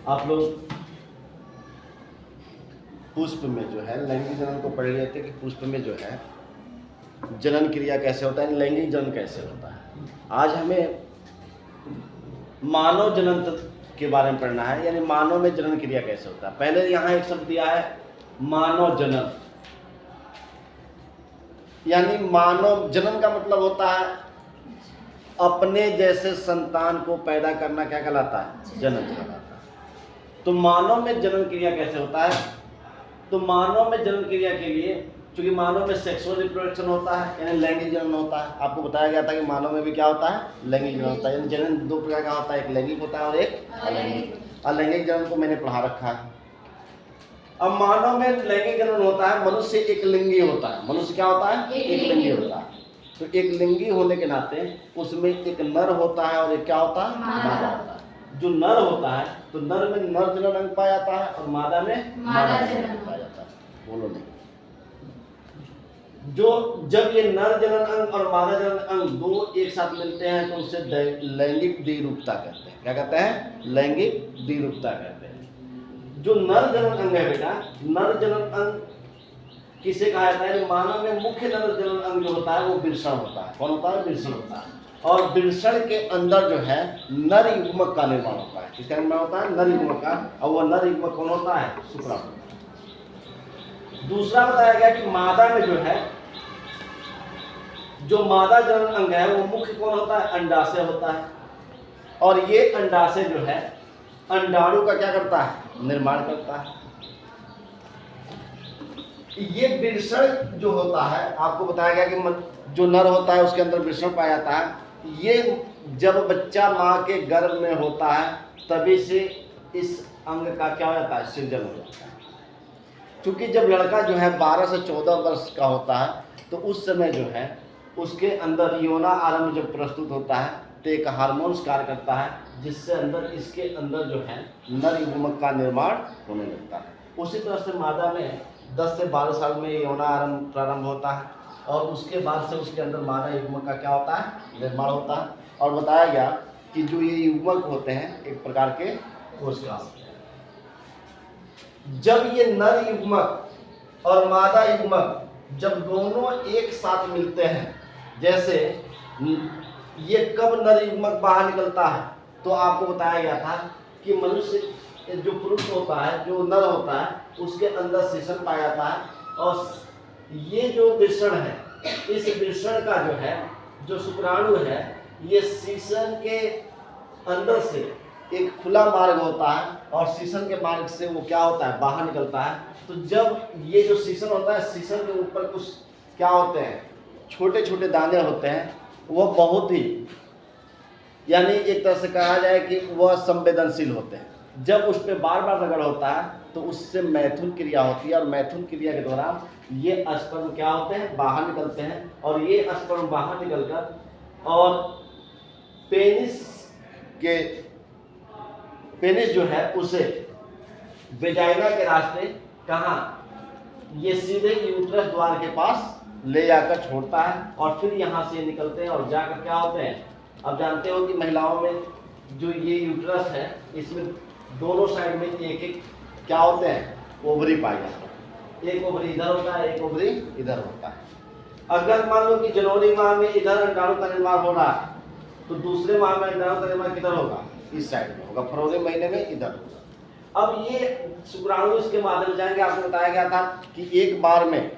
आप लोग पुष्प में जो है लैंगिक जनन को पढ़ रहे थे कि पुष्प में जो है जनन क्रिया कैसे होता है, लैंगिक जनन कैसे होता है। आज हमें मानव जनन तत्व के बारे में पढ़ना है, यानी मानव में जनन क्रिया कैसे होता है। पहले यहाँ एक शब्द दिया है मानव जनन, यानी मानव जनन का मतलब होता है अपने जैसे संतान को पैदा करना। क्या कहलाता है? जनन कहलाता है। तो मानव में जनन क्रिया कैसे होता है? तो मानव में जनन क्रिया के लिए, चूंकि मानव में सेक्सुअल रिप्रोडक्शन होता है यानी लैंगिक जनन होता है। आपको बताया गया था कि मानव में भी क्या होता है? लैंगिक जनन होता है। यानी जनन दो प्रकार का होता है, एक लैंगिक होता है और एक अलैंगिक। अलैंगिक जनन को मैंने पढ़ा रखा है। अब मानव में लैंगिक जनन होता है, मनुष्य एक लिंगी होता है। मनुष्य क्या होता है? एक लिंगी होता है। तो एक लिंगी होने के नाते उसमें एक नर होता है और एक क्या होता है? मादा होता है। जो नर होता है तो नर में नर जनन अंग पाया जाता है और मादा में मादा जनन अंग पाया जाता है। बोलो नहीं। जो जब ये नर जनन अंग और मादा जनन अंग दो एक साथ मिलते हैं तो उसे लैंगिक द्विरूपता कहते हैं। क्या कहते हैं? लैंगिक द्विरूपता कहते हैं। जो नर जनन अंग है बेटा, नर जनन अंग किसे कहा जाता है? मानव में मुख्य नर जनन अंग जो होता है वो वृषण होता है। कौन होता है? वृषण होता है। और वृषण के अंदर जो है नर युग्मक का निर्माण होता है। किसका निर्माण होता है? नर युग्मक का। और वह नर युग्मक कौन होता है? शुक्राणु। दूसरा बताया गया कि मादा में जो है, जो मादा जनन अंग है वो मुख्य कौन होता है? अंडाशय होता है। और ये अंडाशय जो है अंडाणु का क्या करता है? निर्माण करता है। ये वृषण जो होता है, आपको बताया गया कि जो नर होता है उसके अंदर वृषण पाया जाता है। ये जब बच्चा माँ के गर्भ में होता है तभी से इस अंग का क्या हो जाता है? सृजन हो जाता है। क्योंकि जब लड़का जो है 12 से 14 वर्ष का होता है तो उस समय जो है उसके अंदर यौना आरंभ जब प्रस्तुत होता है तो एक हार्मोन्स कार्य करता है जिससे अंदर इसके अंदर जो है नर युग्मक का निर्माण होने लगता है। उसी तरह से मादा में 10 से 12 साल में यौना आरंभ प्रारंभ होता है और उसके बाद से उसके अंदर मादा युग्मक का क्या होता है? निर्माण होता है। और बताया गया कि जो ये युग्मक होते हैं एक प्रकार के कोशिका होते हैं। जब ये नर युग्मक और मादा युग्मक जब दोनों एक साथ मिलते हैं, जैसे ये कब नर युग्मक बाहर निकलता है तो आपको बताया गया था कि मनुष्य जो पुरुष होता है, जो नर होता है, उसके अंदर सीसन पाया जाता है। और ये जो वृषण है, इस वृषण का जो है जो शुक्राणु है, ये सीसन के अंदर से एक खुला मार्ग होता है और सीसन के मार्ग से वो क्या होता है? बाहर निकलता है। तो जब ये जो सीसन होता है, सीसन के ऊपर कुछ क्या होते हैं? छोटे छोटे दाने होते हैं। वह बहुत ही, यानी एक तरह से कहा जाए कि वह संवेदनशील होते हैं। जब उस पर बार बार रगड़ होता है तो उससे मैथुन क्रिया होती है और मैथुन क्रिया के दौरान ये स्पर्म क्या होते हैं? बाहर निकलते हैं। और ये स्पर्म बाहर निकलकर और पेनिस जो है उसे वेजाइना के रास्ते कहाँ? ये सीधे यूट्रस द्वार के पास ले जाकर छोड़ता है और फिर यहाँ से निकलते हैं और जाकर क्या होते हैं? अब जानते हो कि महिलाओं में जो ये यूट्रस है इसमें दोनों साइड में एक एक क्या होते हैं? ओवरी पाए जाते हैं। एक ओवरी इधर होता है, एक ओवरी इधर होता है। अगर मान लो कि जनवरी माह में इधर अंडाणु का निर्माण हो रहा है तो दूसरे माह में अंडाणु का निर्माण किधर होगा? इस साइड में होगा। फरवरी महीने में इधर होगा। अब ये शुक्राणु इसके माध्यम जाएंगे। आपको बताया गया था कि एक बार में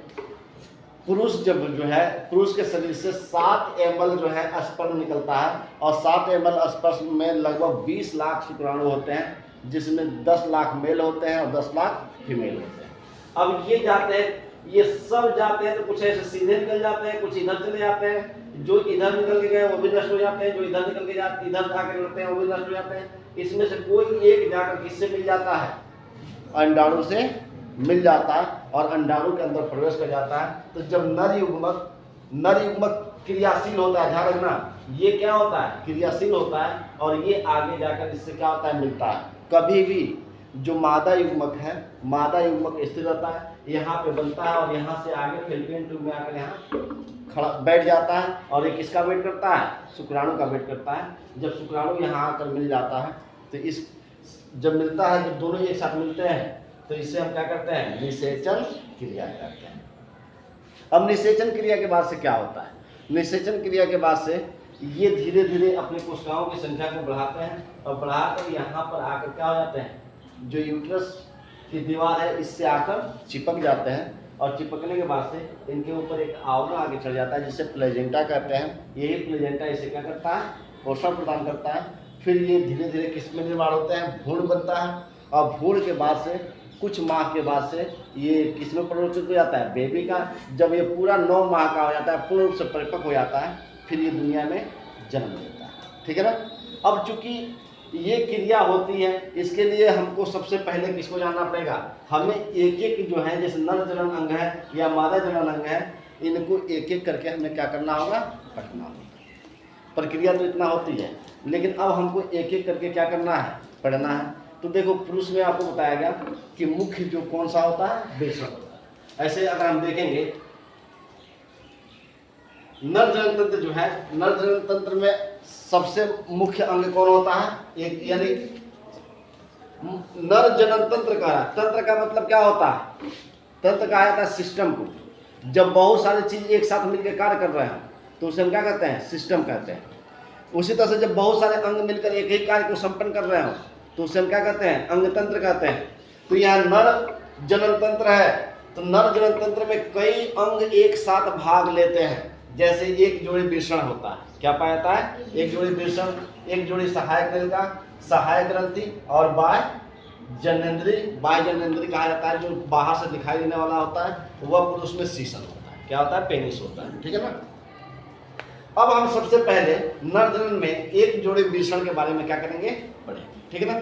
पुरुष जब जो है पुरुष के शरीर से 7 ml जो है स्पर्म निकलता है और 7 ml स्पर्म में लगभग 20 लाख शुक्राणु होते हैं, जिसमें 10 लाख मेल होते हैं और 10 लाख फीमेल होते हैं। अब ये जाते हैं, ये सब जाते हैं तो कुछ ऐसे सीधे निकल जाते हैं, कुछ इधर चले जाते हैं। जो इधर निकल के गए वो भी नष्ट हो जाते हैं, जो इधर निकल के जाते इधर जाकर लड़ते हैं वो भी नष्ट हो जाते हैं। इसमें से कोई एक जाकर किससे मिल जाता है? अंडाणु से मिल जाता है और अंडाणु के अंदर प्रवेश कर जाता है। तो जब नर युग्मक क्रियाशील होता है, ध्यान रखना, ये क्या होता है? क्रियाशील होता है और ये आगे जाकर इससे क्या होता है? मिलता है। कभी भी जो मादा युग्मक है, मादा युग्मक स्थिर रहता है, यहाँ पे बनता है और यहाँ से आगे फैलोपियन ट्यूब में आकर यहाँ खड़ा बैठ जाता है और ये किसका वेट करता है? शुक्राणु का वेट करता है। जब शुक्राणु यहाँ आकर मिल जाता है तो इस जब मिलता है, जब दोनों एक साथ मिलते हैं तो इससे हम क्या करते हैं, निषेचन क्रिया करते हैं। अब निषेचन क्रिया के बाद से क्या होता है, निषेचन क्रिया के बाद से ये धीरे धीरे अपने कोशिकाओं की संख्या को बढ़ाते हैं और बढ़ाकर यहाँ पर आकर क्या हो जाते हैं, जो यूट्रस की दीवार है इससे आकर चिपक जाते हैं और चिपकने के बाद से इनके ऊपर एक आवरण आगे चढ़ जाता है जिसे प्लेजेंटा कहते हैं। यही प्लेजेंटा इसे क्या करता है, पोषण प्रदान करता है। फिर ये धीरे धीरे किस में निर्माण होते हैं, भ्रूण बनता है और भ्रूण के बाद से कुछ माह के बाद से ये किस में परिवर्तित हो जाता है, बेबी का। जब ये पूरा 9 माह का हो जाता है, पूर्ण रूप से परिपक्व हो जाता है, फिर ये दुनिया में जन्म लेता है। ठीक है ना। अब चूंकि ये क्रिया होती है, इसके लिए हमको सबसे पहले किसको जानना पड़ेगा, हमें एक एक जो है, जैसे नर जनन अंग है या मादा जनन अंग है, इनको एक एक करके हमें क्या करना होगा, पढ़ना होगा। प्रक्रिया तो इतना होती है, लेकिन अब हमको एक एक करके क्या करना है, पढ़ना है। तो देखो पुरुष में आपको बताया गया कि मुख्य जो कौन सा होता है, वृषण होता है। ऐसे अगर हम देखेंगे नर जनन तंत्र जो है, नर जनन तंत्र में सबसे मुख्य अंग कौन होता है, एक, यानी नर जनन तंत्र का, तंत्र का मतलब क्या होता है, तंत्र कहा जाता है सिस्टम को। जब बहुत सारी चीज एक साथ मिलकर कार्य कर रहे हैं तो उसे हम क्या कहते हैं, सिस्टम कहते हैं। उसी तरह से जब बहुत सारे अंग मिलकर एक ही कार्य को संपन्न कर रहे हो तो उसे हम क्या कहते हैं, अंग तंत्र कहते हैं। तो यहाँ नर जनन तंत्र है, तो नर जनन तंत्र में कई अंग एक साथ भाग लेते हैं। जैसे एक जोड़ी वृषण होता है, क्या पाया जाता है, एक जोड़ी वृषण, एक जोड़ी सहायक नलिका, सहायक ग्रंथि और बाह्य जननेंद्री। बाह्य जननेंद्री कहा जाता है जो बाहर से दिखाई देने वाला होता है, वह पुरुष में सीसन होता है, क्या होता है, पेनिस होता है। ठीक है ना। अब हम सबसे पहले नर जनन में एक जोड़ी वृषण के बारे में क्या करेंगे, पढ़ेंगे। ठीक है ना।